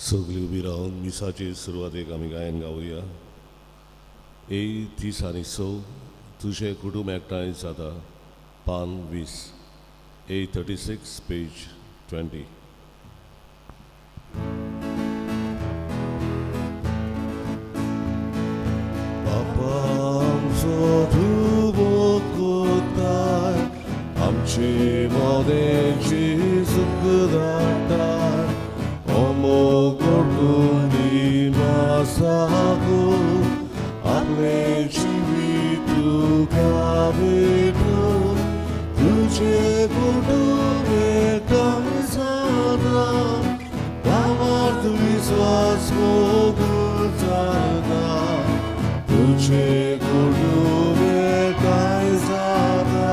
सगळी उबी रावन मिसाची सुरवातेक आमी गायन गावया. ए 30 आनी 6 तुझे कुटुंब एकठांय जाता. पान 20. A36 page 20. आमचो धुवो कोताय आमची मोदेची सुख धाडटाय ओमो कुटुंबी मासागो आपले जिवीत तुका भेटून तुझे कुटुंब एकठांय जाता गांवांत विश्वास मोगून जाता तुझे कुटुंब एकठांय जाता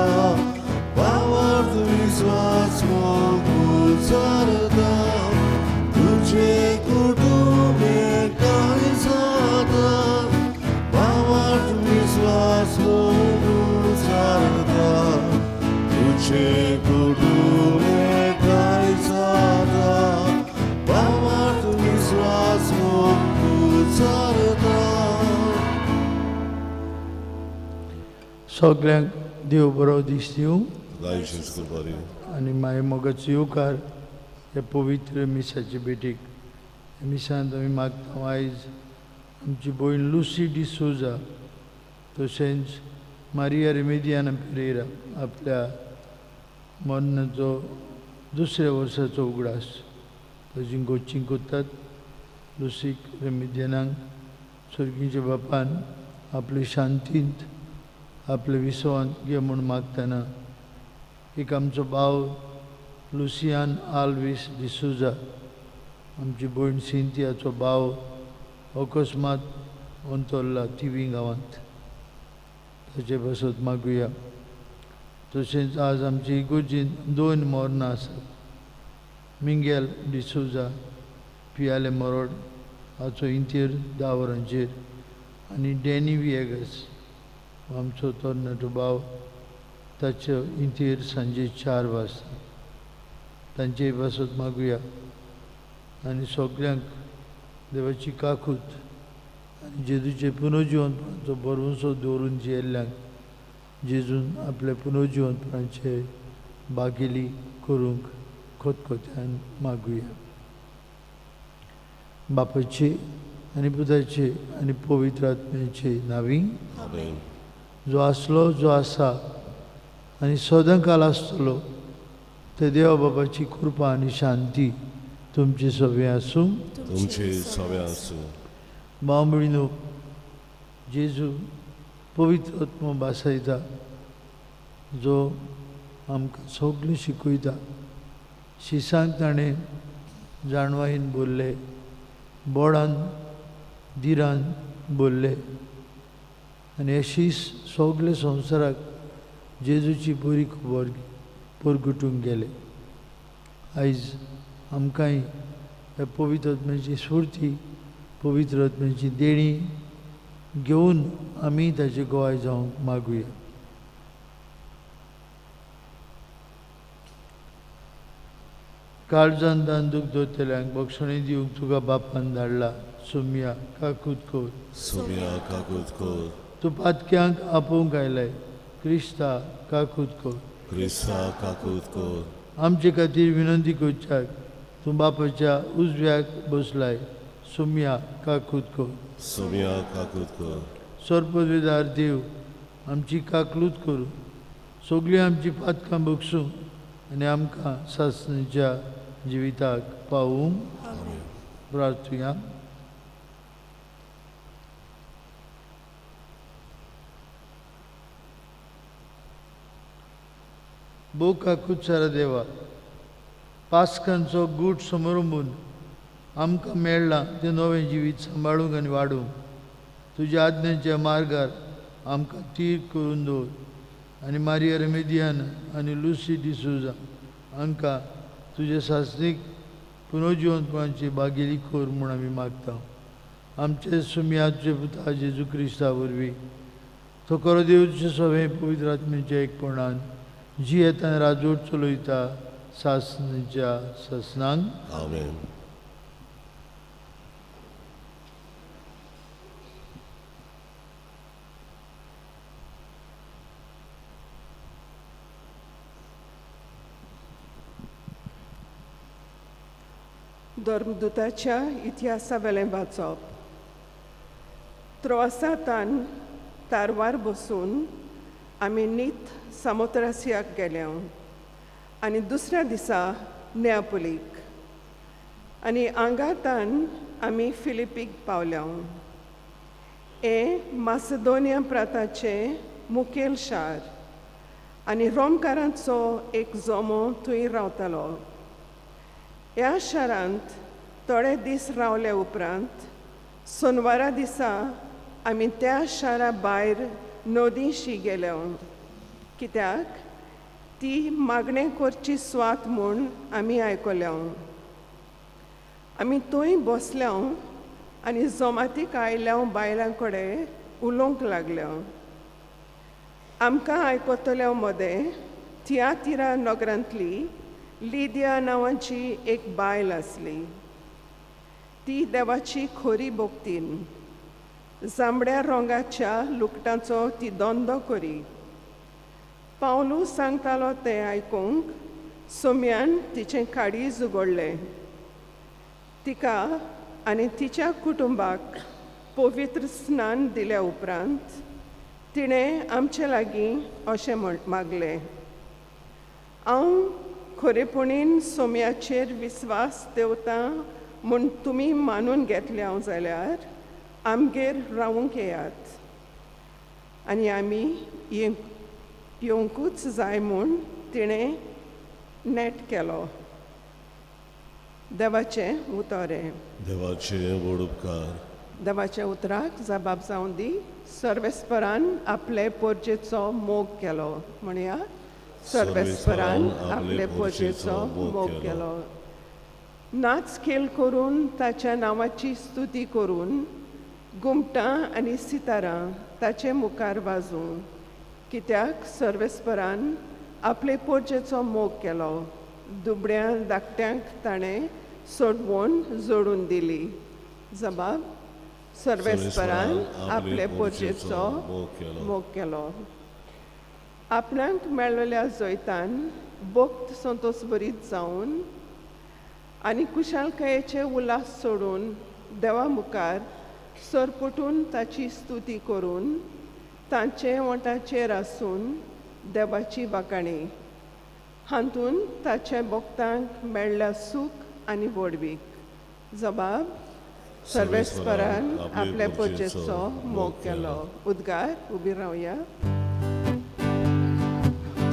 गांवांत विश्वास मोगून जाता तुझे कुटुंब एकठांय जाता गांवांत विश्वास मोगून जाता तुझे कुटुंब एकठांय जाता गांवांत विश्वास मोगून जाता. सगळ्यांक देव बरो दीस दिवं गायशीच बरी. आनी मागीर मोगाचो येवकार हे पवित्र मिसाचे भेटीक. मिसांत आमी मागता आयज आमची भयण लुसी डिसोजा तशेंच मारिया रेमेदियाना पेरेरा आपल्या मरणाचो 2ऱ्या वर्साचो उगडास ताची गोडचीं करतात. लुसीक रेमेदियानाक सर्गीच्या बापान आपले शांतींत आपले विसवांत घे म्हूण मागतना एक आमचो भाव लुसियान आल्वीस डिसोजा आमची भयण सिंथियाचो भाव अकस्मात अंतरला तिवी गांवांत ताचे बसत मागुया. तशेंच आज आमची इगोर्जीन 2 मरणां आसात. मिंगेल डिसोजा पियाले मरोड हाचो इंतेर 10 वरांचेर आनी डॅनी विएगस आमचो तरणाटो भाव ताच्यो इंतेर सांजे 4 वाजता तांचेय बसत मागुया. आनी सगळ्यांक देवाची काकूत आनी जेजूचे पुनर्जिवंतपणाचो भरवंसो दवरून जियेल्ल्यांक जेजून आपल्या पुनर्जिवंतपणाचे बागेली करूंक खोतखोत्यान मागुया. बापाचे आनी पुताचे आनी पवित्र आत्म्याचे नांवी. आमेन. जो आसलो जो आसा आनी सदांकाल आसतलो ते देवा बापाची कृपा आनी शांती तुमचे सगळे आसूं. तुमचे सगळे आसूं. भाव भयणीनो, जेजू पवित्र आत्मो बासयता जो आमकां सगळें शिकयता. शिसांक ताणें जाणवायेन बोल्ले, बोडान दिरान बोल्ले आनी हे शीस सगळे संवसाराक जेजूची बरी खबर परगटूंक गेले. आयज आमकांय हे पवित्र आत्म्याची स्फूर्ती पवित्र आत्म्याची देणी घेवन आमी ताचे गोवाय जावंक मागुया. काळजान दांदूक दोतल्यांक बक्षणी दिवंक तुका बापान धाडला. सुम्या काकूत कोर. सुम्या काकूत कोर. तूं पातक्यांक आपोवंक आयलाय. क्रिस्ता काकूत कोर. क्रिस्ता काकूत कोर. आमचे खातीर विनंती करच्याक तूं बापाच्या उजव्याक बसलाय. सुम्या काकूत कोर. सुम्या काकूत कोर. सर्पवेदार देव आमची काकलूत करूं, सगळीं आमची पातकां बगसूं आनी आमकां सासणेच्या जिविताक पावूं. प्रार्थुया. भोव काकूत सारा देवा, पास्कांचो गूट समारंभून आमकां मेळ्ळां तें नवें जिवीत सांबाळूंक आनी वाडोवंक तुज्या आज्ञेच्या मार्गार आमकां तीर करून दवर आनी मारिया रेमेदियान आनी लुसी डिसोजा हांकां तुजे सासणीक पुनर्जिवंतपणाची बागेली खोर म्हूण आमी मागता. आमचे सुम्याचे पुता जेजू क्रिस्ता वरवीं तो खरो देवचे सवें पवित्र आत्म्याच्या एकपणान जी येता राजवट चलयता सासणेच्या ससनांक. आमेन. धर्मदुताच्या इतिहासावेलें वाचप. त्रोआसांतान तारवार बसून आमी नीत सामोत्रासियाक गेले आनी दुसऱ्या दिसा नेआपोलीक आनी हांगातान आमी फिलिपीक पावल्या. हे मासेदोनिया प्रांताचें मुखेल शार आनी रोमकारांचो एक जोमो थंय रावतालो. ह्या शारांत थोडे दीस रावले उपरांत सोनवारा दिसा आमी त्या शारा भायर नदीशी गेले, कित्याक ती मागणें करची सुवात म्हूण आमी आयकल्या. आमी थंय बसल्या आनी जमातीक आयल्या बायलां कडेन उलोवंक लागल्या. आमकां आयकतल्या मदें तियातिरा नगरांतली लिदिया नांवाची एक बायल आसली. ती देवाची खरी भोक्तीन. जांबड्या रंगाच्या लुगटांचो ती धंदो करी. पावलू सांगतालो तें आयकूंक सोम्यान तिचें काळीज उगडलें. तिका आनी तिच्या कुटुंबाक पवित्र स्नान दिल्या उपरांत तिणें आमचे लागीं अशें मागलें, हांव खरेपणीन सोम्याचेर विस्वास दवरतां म्हूण तुमी मानून घेतल्या जाल्यार आमगेर रावूंक येयात आनी आमी येवंकूच जाय म्हूण तिणें नेट केलो. देवाचें उतोरें. देवाचे व्हड उपकार. देवाच्या उतराक जबाब जावन दी. सर्वेस्परान आपले पोरचेचो मोग केलो. म्हणया, सर्वेस्परान आपले पोरचेचो मोग केलो. नाच खेळ करून ताच्या नांवाची स्तुती करून घुमटां आनी सितारां ताचे मुखार वाजूं, कित्याक सर्वेस्परान आपले पोरचेचो मोग केलो. दुबळ्या धाकट्यांक ताणें सोडवून जोडून दिली. जबाब, सर्वेस्परान आपले पोरचेचो मोग केलो. आपणाक मेळलेल्या जैतान भोक्त संतोश भरीत जावन आनी कुशालकायेचे उल्हास सोडून देवा मुखार सरपटून ताची स्तुती करून तांचे वंटाचेर आसून देवाची वाखाणी. हातून ताच्या भक्तांक मेळ्ळ्या सूख आनी व्हडवीक. जबाब, सर्वेस्परान आपले पोरचेचो मोग केलो. उद्गार, उबी रावया.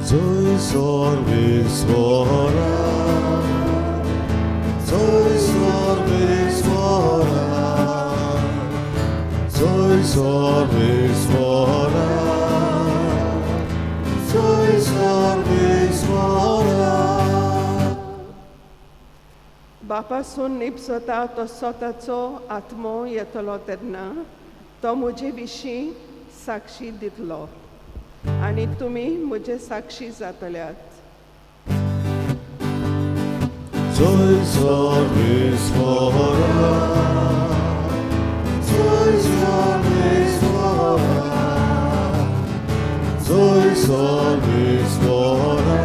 Soy sorvisvara, soy sorvisvara, soy sorvisvara, soy sorvisvara. बापासून निपसता तो स्वताचो आत्मो येतलो तेन्ना तो म्हजे विशीं साक्षी दितलो आनी तुमी म्हजे साक्षी जातल्यात. Soy sorvisvara, soy sorvisvara, soy sorvisvara,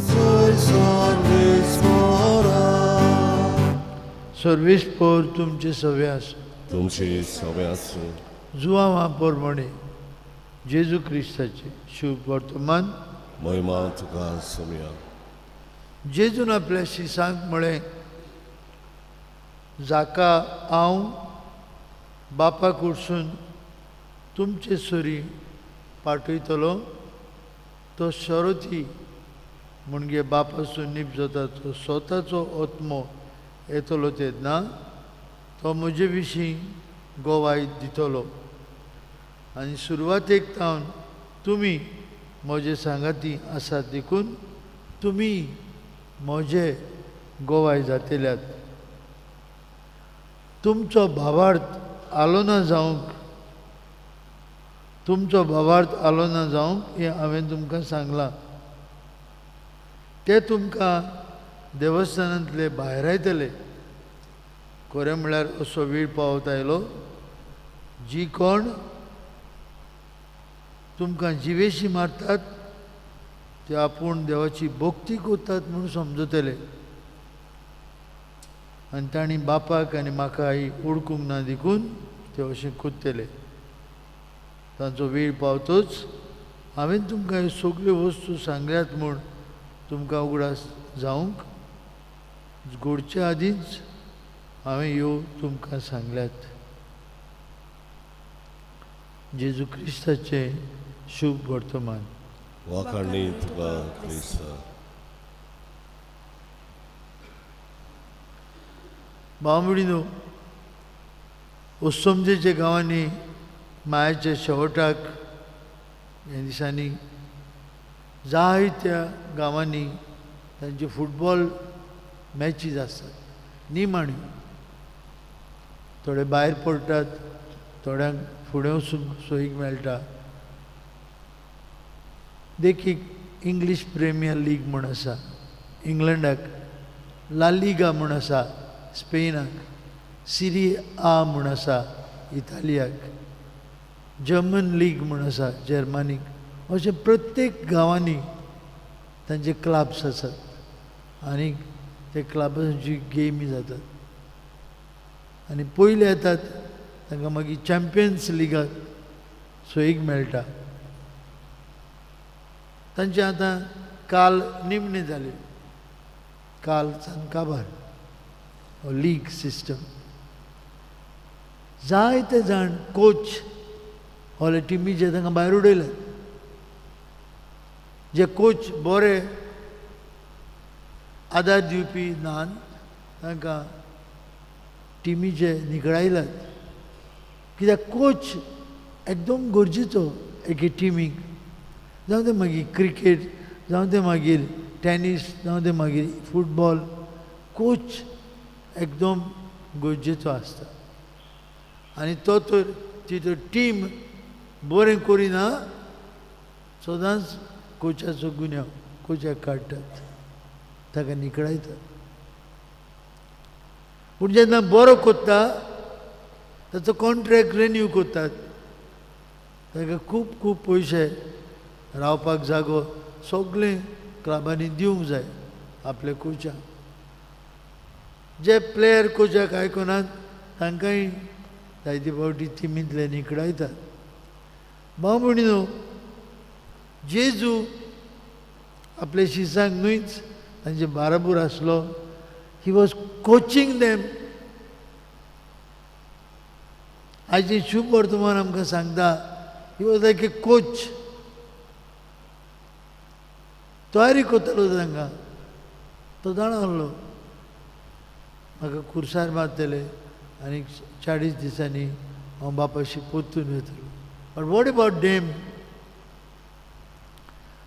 soy sorvisvara. सर्वेस्पर तुमचे सवे आसूं. तुमची सवय आसूं. जुवा महापौरमणे जेजू क्रिस्ताचे शुभ वर्तमान. महिमा तुका सोम्या. जेजून आपल्या शिसांक म्हळें, जाका हांव बापाक उडसून तुमचे सोरी पाठयतलो तो शरोती म्हणजे बापासून निप जाता तो स्वताचो आत्मो येतलो तेन्ना तो म्हजे विशीं गोवाय दितलो आनी सुरवातेक तावन तुमी म्हजे सांगाती आसात देखून तुमी म्हजे गोवाय जातल्यात. तुमचो भावार्थ आलो ना जावंक हें हांवें तुमकां सांगलां. ते तुमकां देवस्थानांतले भायर आयतले. खरें म्हळ्यार असो वेळ पावत आयलो जी कोण तुमकां जिवेशी मारतात ते आपूण देवाची भक्ती करतात म्हणून समजतले. आनी तांणी बापाक आनी म्हाका ओळखूंक ना देखून ते अशें कोत्तेले. तांचो वेळ पावतोच हांवें तुमकां ह्यो सगल्यो वस्तू सांगल्यात म्हूण तुमकां उगडास जावंक घडच्या आदींच हांवें ह्यो तुमकां सांगल्यात. जेजू क्रिस्ताचें शुभ वर्तमान. वाखाणणी तुका क्रिस्ता. भावमणीनो, ओसोमजेच्या गांवांनी मायाच्या शेवटाक ह्या दिसांनी जायत्या गांवांनी तांचे फुटबॉल मॅचीज आसतात निमाण्यो. थोडे भायर पडटात, थोड्यांक फुडें वचूंक सोयीक मेळटा. देखीक इंग्लीश प्रिमियर लीग म्हूण आसा इंग्लंडाक, ला लिगा म्हूण आसा स्पेनाक, सिरी आ म्हूण आसा इटालियाक, जर्मन लीग म्हूण आसा जर्मनीक. अशें प्रत्येक गांवांनी तांचे क्लब्स आसात आनी ते क्लबांची गेमी जातात. आनी पयले येतात तांकां मागीर चॅम्पियन्स लिगाक सोयीक मेळटा. तांचे आतां काल निमणे जाले, काल सान काबार हो लीग सिस्टम. जायते जाण कोच होले टिमीचे तांकां भायर उडयल्यात. जे कोच बरे आदार दिवपी नान तांकां टिमीचे निखळायल्यात. कित्याक कोच एकदम गरजेचो एके टिमीक. जावं ते मागीर क्रिकेट, जावं ते मागीर टॅनीस, जावं ते मागीर फुटबॉल, कोच एकदम गरजेचो आसता. आनी तो तर तितूर टीम बरें करिना सदांच कोचाचो गुन्यांव कोचाक काडटात, ताका निखळायतात. पूण जेन्ना बरो कोत्ता ताचो कॉन्ट्रॅक्ट रिन्यू कोत्तात, ताका खूब खूब पयशे, रावपाक जागो सगळें क्लबांनी दिवंक जाय आपल्या कोचाक. जे प्लेयर कोचाक आयकनात तांकांय जायते फावटी टिमींतले निखळायतात. भाव भयणीनो, जेजू आपल्या शिसांक न्हूच तांचे बाराबूर आसलो. He was coaching them. आयचे शुभ वर्तमान आमकां सांगता he was like A coach. तयारी करतालो तांकां. तो जाणा आहलो म्हाका खुर्सार मारतले आनी 40 दिसांनी हांव बापाशी परतून येतलो. बट वॉट अबाउट डेम?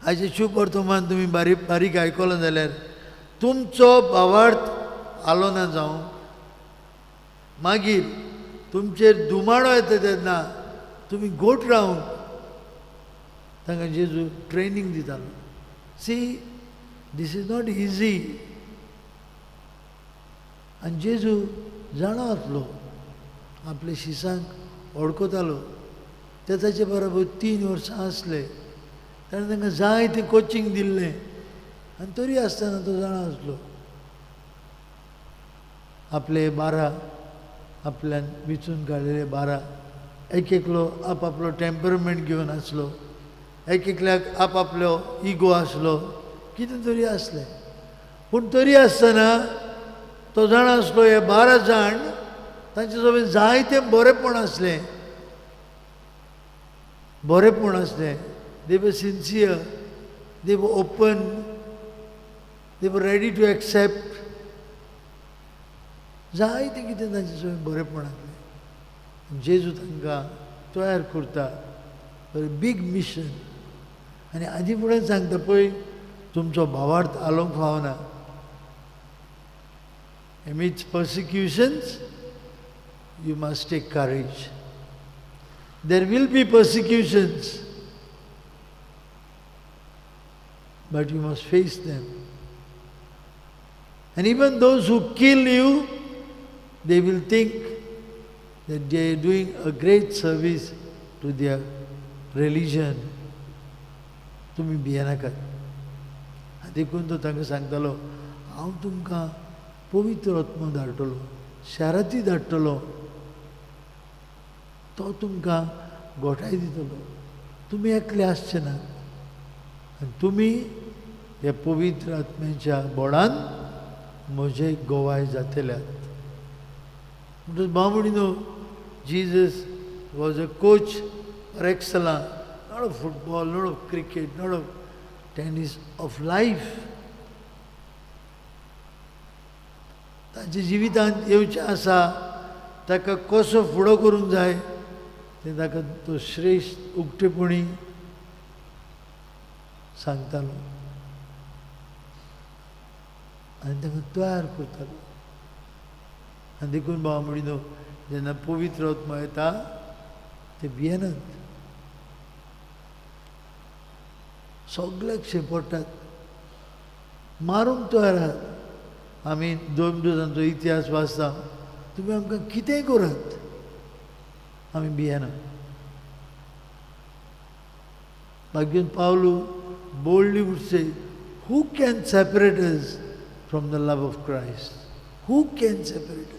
आयचे शुभ वर्तमान तुमी बारीक बारीक आयकलो जाल्यार तुमचो भावार्थ आलो ना जावं मागीर तुमचेर दुमाडो येता तेन्ना तुमी गोट रावंक तांकां जेजू ट्रेनींग दितालो. See, this is not easy. आनी जेजू जाणो आसलो, आपल्या शिसांक वळखतालो. ते ताचे बरोबर 3 वर्सां आसले. ताणें तांकां जायतें कोचिंग दिल्लें आनी तरी आसतना तो जाणा आसलो आपले 12 आपल्यान विचून काडिल्ले 12 एक एकलो आपलो टेम्परमेंट घेवन आसलो. एक एकल्याक आपलो इगो आसलो, कितें तरी आसलें. पूण तरी आसतना तो जाणा आसलो हे 12 जाण तांचे सगळें जायतें बरेंपण आसलें. बरेंपण आसलें. दे वर सिन्सियर, दे वर open, they were ready to accept. जायतें कितें तांचे सगळें बरेंपण आसलें. जेजू तांकां तयार करता बीग मिशन. आनी आदी फुडें सांगता पळय तुमचो भावार्थ आलोवंक फावना. Amidst persecutions, you must take courage. There will be persecutions, but you must face them. And even those who kill you, they will think that they are doing a great service to their religion. तुमी भियेनाकात. देखून तो तांकां सांगतालो हांव तुमकां पवित्र आत्मा धाडटलो, शाराती धाडटलो, तो तुमकां घोटाय दितलो. तुमी एकले आसचे ना आनी तुमी ह्या पवित्र आत्म्याच्या बोडान म्हजे गोवाय जातल्यात. म्हणटच बामणीनो, Jesus was a coach par excellence, not of football, not of cricket, not of tennis, of life. ताच्या जिवितांत येवचें आसा, ताका कसो फुडो करूंक जाय तें ताका तो श्रेश्ठ उक्तेपणी सांगतालो आनी ताका तयार करतालो. आनी देखून भाव म्हणिनो, जेन्ना पवित्र आत्मा येता ते भियेनात, सगळ्याक शेपडटात, मारूंक तयार आहात. आमी 2 दिवसांचो इतिहास वाचता, तुमी आमकां कितेंय करात, आमी भियेना. मागीर पावलो boldly would say, who can separate us from the love of Christ? Who can separate us?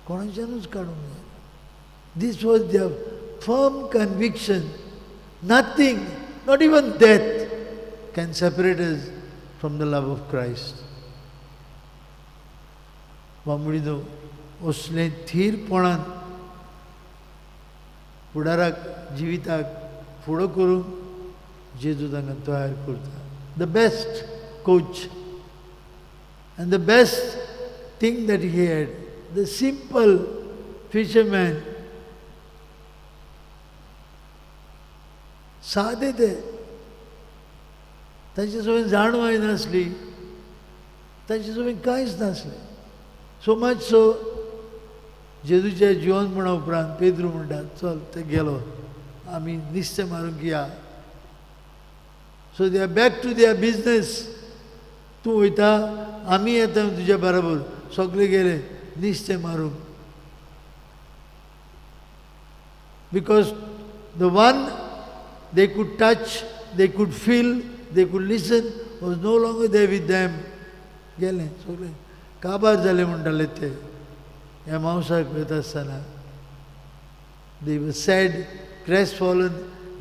कोणाच्यानूच काडूंक जाय. This was their firm conviction. Nothing, not even death, can separate us from the love of Christ. बामणीनो, असलें थीरपणान फुडाराक जिविताक फुडो करूंक जेजू तांकां तयार करता. The best coach and the best thing that he had, the simple fisherman, सादे ते, ताचे सगळें जाणवाय नासली, ताचे सगळें कांयच नासलें. सो मच सो जेजूच्या जिवन म्हणा उपरांत पेद्रू म्हणटा, चल ते गेलो, आमी नुस्तें मारूंक या. So they are back to their business. तूं वयता, आमी येता तुज्या बरोबर. सगळे गेले नुस्तें मारूंक. Because the one they could touch, they could feel, they could listen, was no longer there with them. गेले सगळे काबार जाले म्हणटाले ते ह्या मावसाक वयता आसतना. They were sad, crestfallen,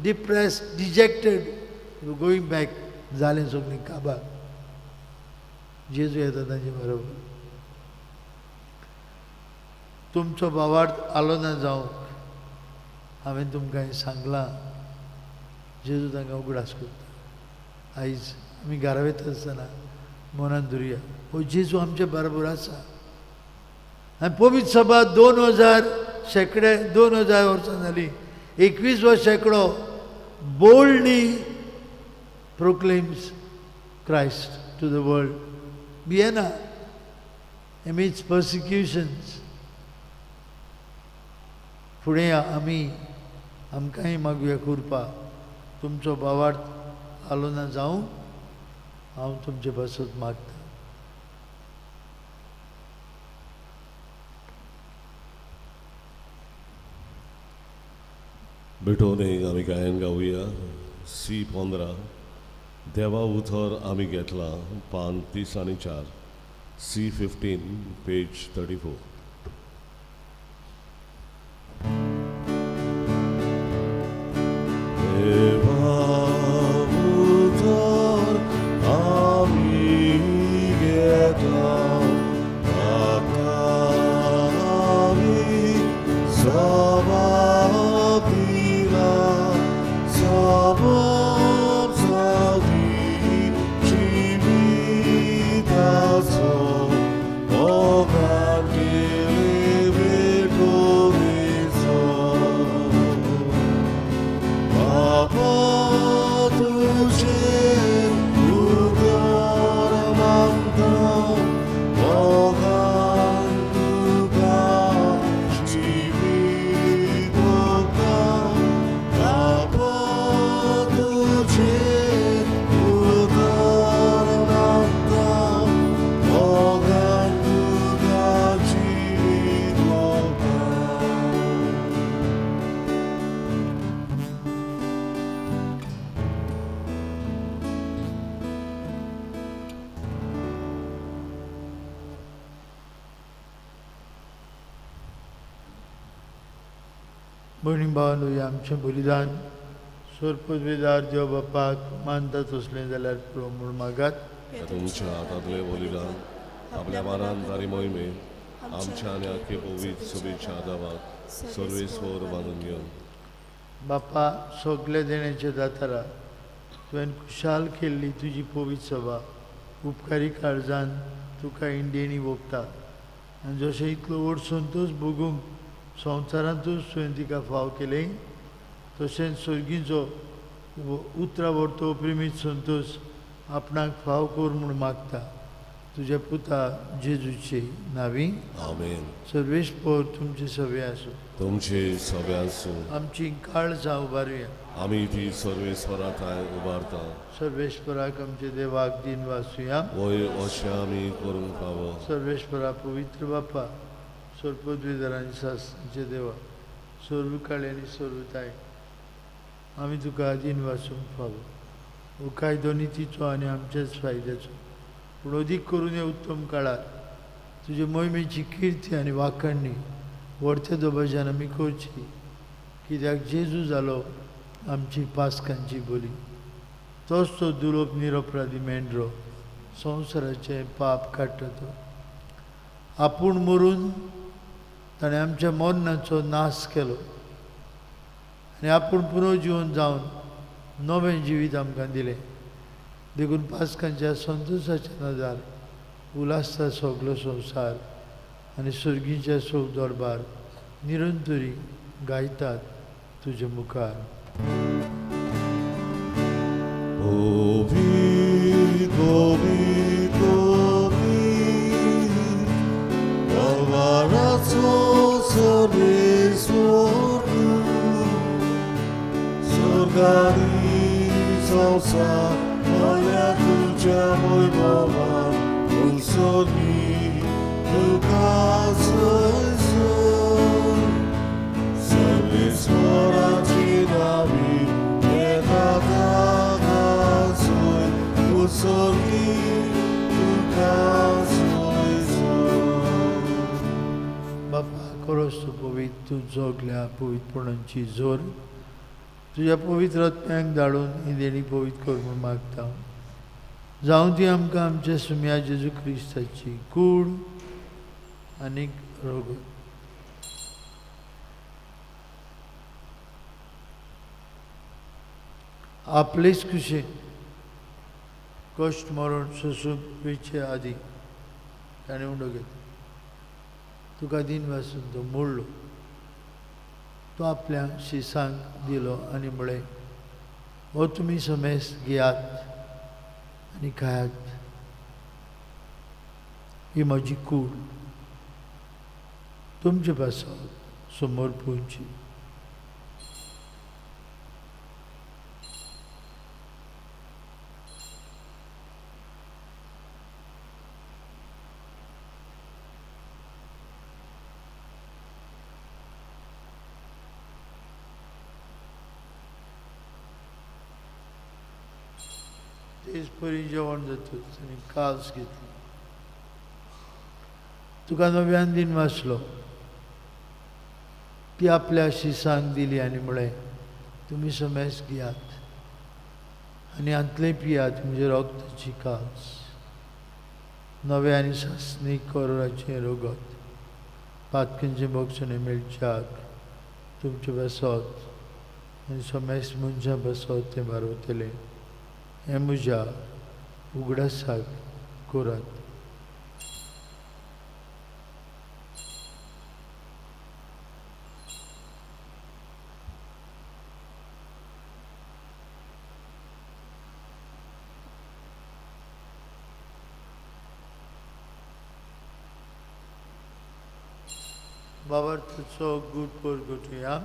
depressed, dejected. They were going back. जालें सगळें काबार. जेजू येता तांचे बरोबर. तुमचो भावार्थ आलो ना जावंक हांवें तुमकां हें सांगलां. जेजू तांकां उगडास करता. आयज आमी घरा वयता आसतना मनान धरुया, हो जेजू आमच्या बरोबर आसा. आनी पवित्र सभा 2000 वर्सां जालीं. 21वा शेंकडो boldly proclaims Christ to the world. Vienna, amidst persecutions, फुडें आमी आमकांय मागुया कृपा. तुमचो भावार्थ आलो ना जावं हांव तुमचे बसत मागता. बेटोन एक आमी गायन गावुया. C15 देवा उथर आमी घेतला, पान 30 आनी 4. C15, page 34. Oh, God, भयणी भावांनो, हे आमचें बलिदान सोरपदवेदार देव बापाक मानता तसलें जाल्यार पुरो म्हूण मागात. तुमच्या हातांतलें बलिदान आपल्या मानान तारी मोहिमेत आमच्या आनी आख्खे पवित्र सभेच्या आदाराक सर्वेस्वर बांदून घेवन बापा, सगळे देण्याचे दातारा, तुवें खुशाल केल्ली तुजी पवित्र सभा उपकारी काळजान तुका इंडियेनी ओंपता. आनी जशें इतलो व्हड संतोश भोगूंक संवसारांतूच तुवें तिका फाव केलें, तशेंच सर्गीचो उतरां व्हरतो प्रेमीत संतोश आपणाक फाव कर म्हूण मागता. तुज्या पुता जेजूचे नांवी आमेन. सर्वेस्पर तुमचे सभे आसूं. तुमचे सगळ्यांसून आमची काळजां उबारुया. आमी ती सर्वेस्वराताय उबारता. सर्वेस्पराक आमचे देवाक दिन वाचुया. वय अशें आमी करूंक फावो. सर्वेस्परा पवित्र बापा, सोरपदवेदारांनी सासचे देवा, सर्व काळे आनी सर्वताय, आमी तुका दिन वाचूंक फावो. हो कायदो नितीचो आनी आमच्याच फायद्याचो, पूण अदीक करून ह्या उत्तम काळार तुजे मोहिमेची किर्ती आनी वाखणणी व्हडच्या दबाज्यान आमी करची, कित्याक जेजू जालो आमची पासकांची बली. तोच तो दुलोप निरपराधी मेंढरो संवसाराचें पाप काडटा तो. आपूण मरून ताणें आमच्या मरणाचो नाश केलो आनी आपूण पुनर्जीवन जावन नवें जिवीत आमकां दिलें. देखून पासकांच्या संतोशाच्या नजार उलासता सगलो संवसार आनी सर्गीच्या सौ दरबार निरंतरी गायतात तुजे मुखार. Ovid, Ovid, Ovid, Bavarazo सर्वेस्वर, स्वर्गानी संसार मल्या तुझ्या वैभवान, उत्सर्गी तुका सोयसोय. सर्वेस्वराची नावी बापा, खरोच तूं पवित्र, तूं जोगल्या पवित्रपणांची जोर तुज्या पवित्र आत्म्याक धाडून ही देणी पवित्र कर म्हूण मागता. जावं ती आमकां आमच्या सुम्या जेजू क्रिस्ताची कूड आनीक रोगत. आपलेच कुशेन कश्ट मरण सोसून वयचे आदी ताणें उंडो घेतलो. तुका दिन वाचून तो मोडलो. तो आपल्या शिसांक दिलो आनी म्हळें, हो तुमी समेस घेयात आनी खायात, ही म्हजी कूड तुमचे पासत समोर पोवची. तेच परी जेवण जातच आनी काल्स घेतली. तुका नव्यान दिन वाचलो. ती आपल्या शिसांक दिली आनी म्हळें, तुमी समेस घेयात आनी हातलें पियात, म्हणजे रगताची काल्स, नवे आनी सासणीक कोराचें रोगत, पातकेंचें भक्षणें मेळच्याक तुमचे बसत आनी समेस मनशां बसत तें बारवतलें. हें म्हज्या उगडासाक करात. बाबार्थाचो गूट परगटुया.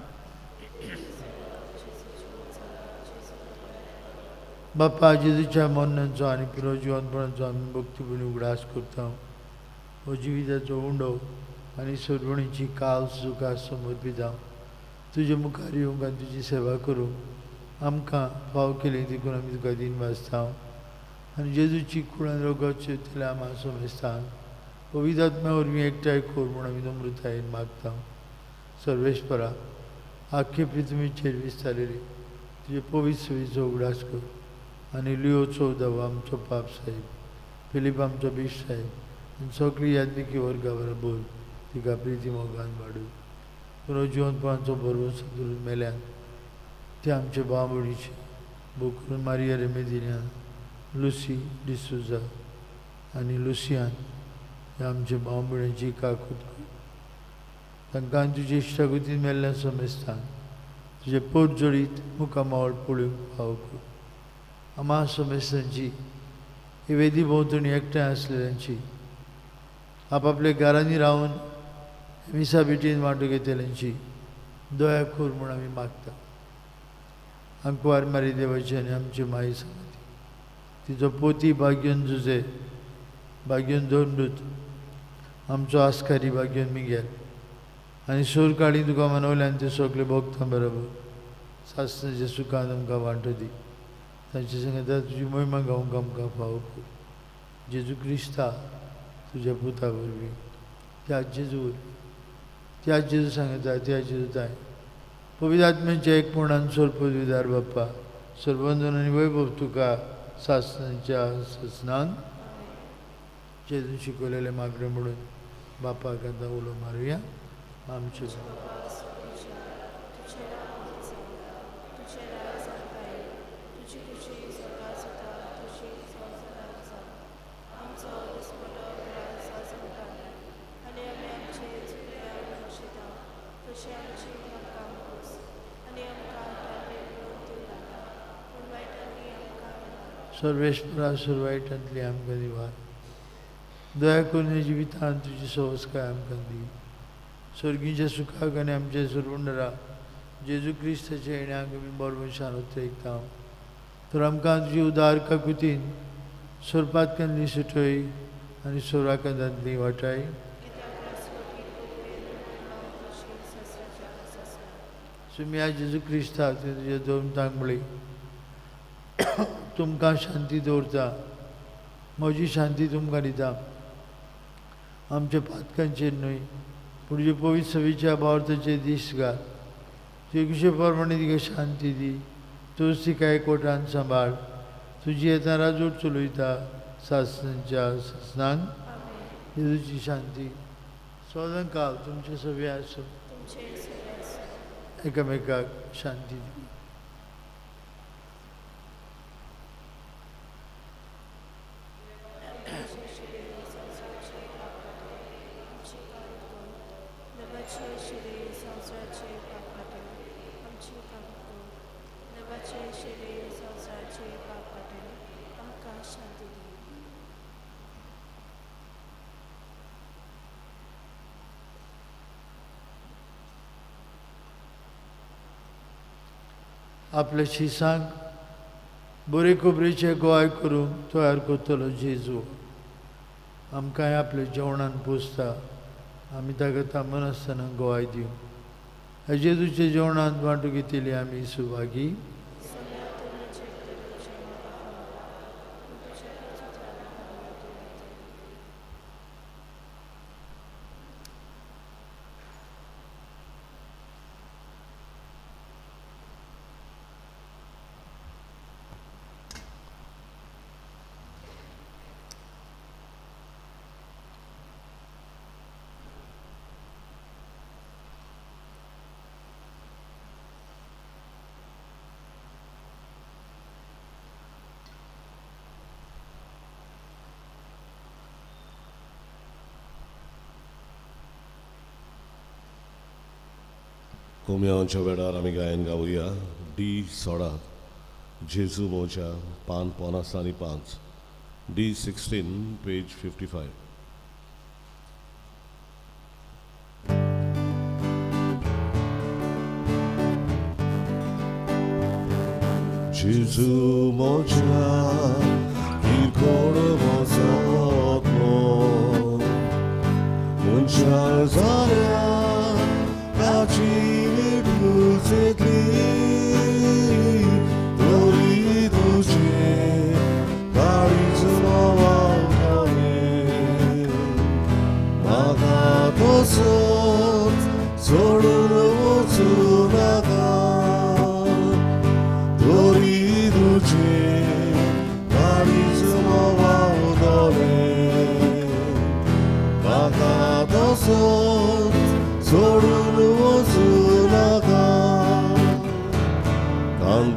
बापा, जेजूच्या मरणाचो आनी पुनर्जीवनपणाचो आमी भक्तीपणी उगडास करता. हो जिविताचो उंडो आनी सोडवणीची काल्स तुका समर्पिता. तुजे मुखार येवंक आनी तुजी सेवा करूंक आमकां फाव केली, देखून आमी तुका दिन वाचता. आनी जेजूची कुळान रगत शेतले आम्हा समेस्ता. पवित्र आत्म्या वरवीं एकठांय कर म्हूण आमी नम्रतायेन मागता. सर्वेस्परा, आख्खे पृथ्वीचेर विस्तारलेली तुजे पवित्र सुवीचो उगडास कर आनी लिओ 14 आमचो पाप साहेब फिलीप आमचो बिश्ट साहेब आनी सगळी यादनिकी वर्गा बरोबर तिका प्रिती मोगान वाडूं पुनर्जिवंतपणाचो भरवंसो धरून मेल्यान ते आमचे भाव भयणीचे भोव करून मारिया रेमेदिनियान लुसी डिसुजा आनी लुसियान हे आमचे भाव भयणीची काकूट कर तांकां तुजे इश्टागुतीन मेल्ल्या समजतान तुजे पोट जोडीत मुखामावळ पळोवंक फाव कर आम्हा समस्तांची ही वेदी भोंवतणी एकठांय आसलेल्यांची आपआपल्या घरांनी रावन मिसा बेटीन वांटो घेतल्यांची दया खोर म्हूण आमी मागता आंकवार मारी देवाची आनी आमची माई सांगती तिचो पोती भाग्योन जुजे भाग्योन दोंडूत आमचो आस्कारी भाग्योन मिगेल आनी सोर काळी तुका मनवल्यान ते सगळे भोगतां बरोबर सासणाच्या सुखान आमकां वांटो दी तांचे सांगता तुजी महिमा गावंक आमकां फावो कर जेजू क्रिस्ता तुज्या पुता वरवीं त्या जेजू सांगता त्या जेजू ताय पवित्र आत्म्याच्या एक पूर्णान सोरपदवीदार बाप्पा सर्वंदन आनी वैभव तुका सासणाच्या ससनान जेजून शिकवलेले मागणे म्हणून बापाक आतां उलो मारुया आमचे सर्वेश्वरा सुरवाईटांतली आमकां दिवार दया करून जिवितांत तुजी संस्कार आमकां दी स्वर्गीच्या सुखाक आनी आमच्या सुरवंडरा जेजू क्रिस्ताच्या येण्याक आमी बरोवशान उतरयता तर आमकां तुजी उदार काकुतीन सोरपातकांतली सुटय आनी सोराकांतांतली वाटाय सुम्या जेजू क्रिस्ता तुजे दोन तांबळी तुमकां शांती दवरता म्हजी शांती तुमकां दिता आमच्या पातकांचेर न्हय पूण तुजे पवित्र सवेच्या बावर्थाचे दीस घाल तुजे कुशे प्रमाणे तिका शांती दी तूंच तिका एकवटान सांबाळ तुजी येता राजवट चलयता सासणाच्या ससनान जेजूची शांती सदां काल तुमचे सवे आसूं एकामेकाक शांती दी आपल्या शिसांक बरे खोबरेचे गोवाय करून तयार करतलो जेजू आमकांय आपल्या जेवणान पोसता आमी ताका थांबून आसतना गोवाय दिवं ह्या जेजूच्या जेवणांत वांटो घेतिल्ली आमी सुवागी कोमयाच्या वेळार आमी गायन गावया D16 जेजू मोच्या पान 50 आनी 5 D16 पेज 55 जेजू मोच्या किरकोळ मोजोत्मो मनशार जाल्या ताची Glory तुझे काळीज मावाने म्हाका तसोच सोडून वचूं नाका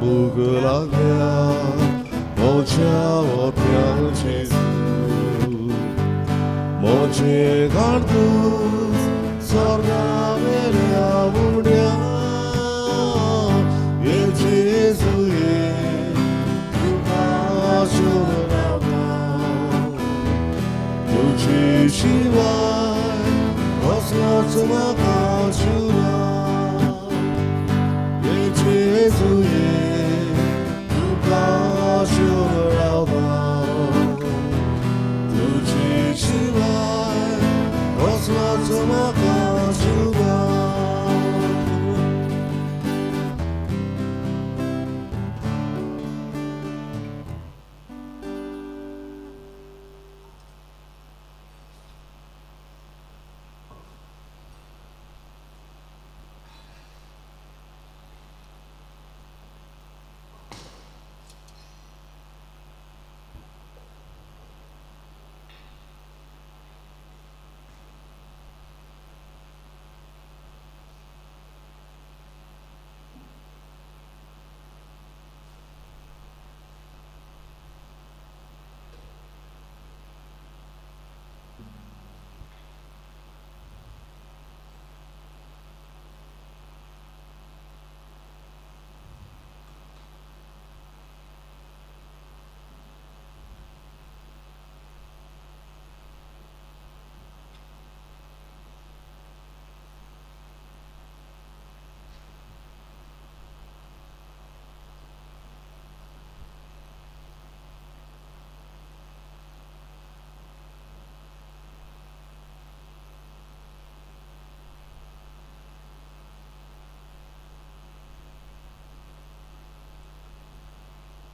उगलागल्या मोच्या ओट्यांचे मोचे काढतूस स्वर्गावेल्या उड्या ये जेजुये तुका शोधला तुझी शिवाय कसलाच म्हाका शिवना ये जेजुये तुका शोधला तुझी शिवाय कसलाच म्हाका शिवना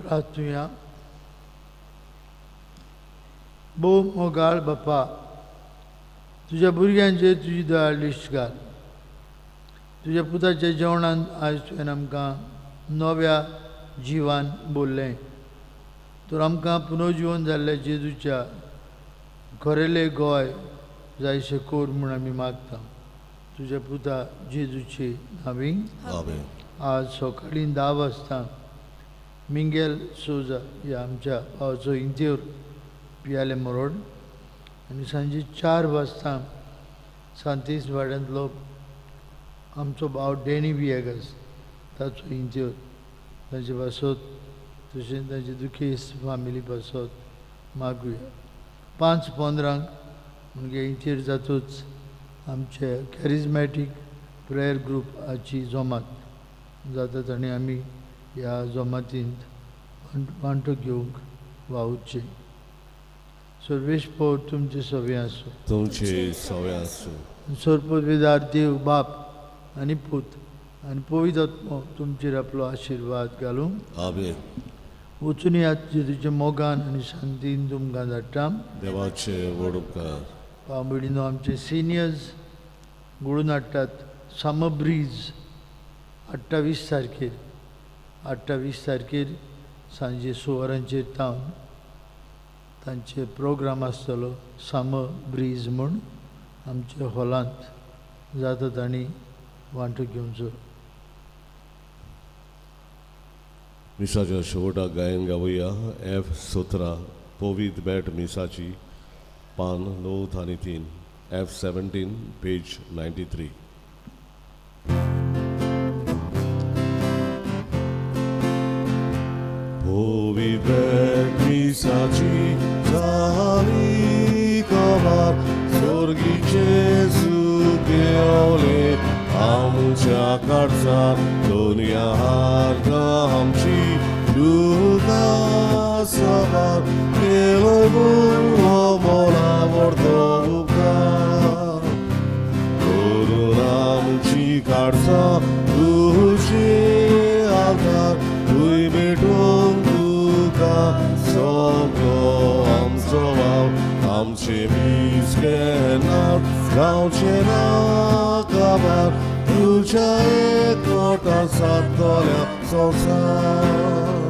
प्रार्थूया. भोव मोगाळ बापा, तुझ्या भुरग्यांचेर तुजी दयाळ लिश्ट घाल. तुझ्या पुताच्या जेवणान आयज तुवें आमकां नव्या जिवान बोल्लें. तर आमकां पुनर्जीवन जाल्ल्या जेजूच्या खरेले गोंय जायशें कोर म्हूण आमी मागता. तुज्या पुता जेजूचे नांवी. आमेन. आज सकाळीं 10 वाजता मिंगेल सोजा ह्या आमच्या भावाचो इंतेर पियाले मरोड आनी सांजे 4 वाजता सांतीस वाड्यांतलो आमचो भाव डॅनी विएगस ताचो इंतेर ताचे पासत तशेंच ताचे दुखेस्त फामिली पासत मागुया. 5:15 म्हणजे इंतेर जातूच आमचे कॅरिझमॅटीक प्रेयर ग्रुपाची जमात जाता आनी आमी ह्या जमातींत वांटो घेवंक वावुरचे. सर्वेस्पर तुमचे सवे आसूं. तुमचे सवे आसूं. सर्पविदार देव बाप आनी पूत आनी पवित्र आत्मो तुमचेर आपलो आशिर्वाद घालूं. आमेन. वचून यात जेजूच्या मोगान आनी शांतीन तुमकां धाडटा. देवाचे व्हड उपकार. पांबडीनो आमचे सिनियर्स घडोवन हाडटात समर ब्रीज 28 तारखेर 28 तारखेर सांजे 6 वरांचेर तावन तांचे प्रोग्राम आसतलो समर ब्रीज म्हूण आमच्या हॉलांत जाता तांणी वांटो घेवचो. मिसाच्या शेवटाक गायन गावया. F17 पोवीत बॅट मिसाची पान 9 आनी 3 F17 पेज 93. पोवीत बॅट मिसाची जाली कवार स्वर्गीचे सुख देवले आमच्या कडच्यान दुनिया हारता आमची दुका सवार केलोय हो मोला व्हरतो उपकार करून आमची काडचा तुझे आधार तुय भेटून तुका सगळो आमचो वाव आमचे मीस केन्ना गावचे ना काबार तुझ्या एकवटा सातल्या संसार